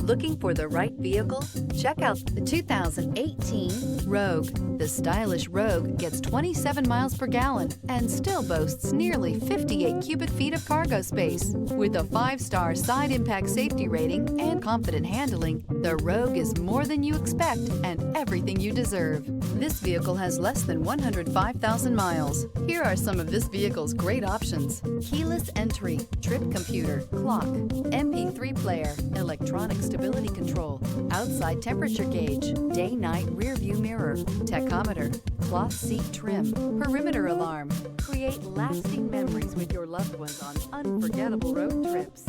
Looking for the right vehicle? Check out the 2018 Rogue. The stylish Rogue gets 27 miles per gallon and still boasts nearly 58 cubic feet of cargo space. With a 5-star side impact safety rating and confident handling, the Rogue is more than you expect and everything you deserve. This vehicle has less than 105,000 miles. Here are some of this vehicle's great options: keyless entry, trip computer, clock, MP3 player, electronic stability control, outside temperature gauge, day-night rear view mirror, tachometer, cloth seat trim, perimeter alarm. Create lasting memories with your loved ones on unforgettable road trips.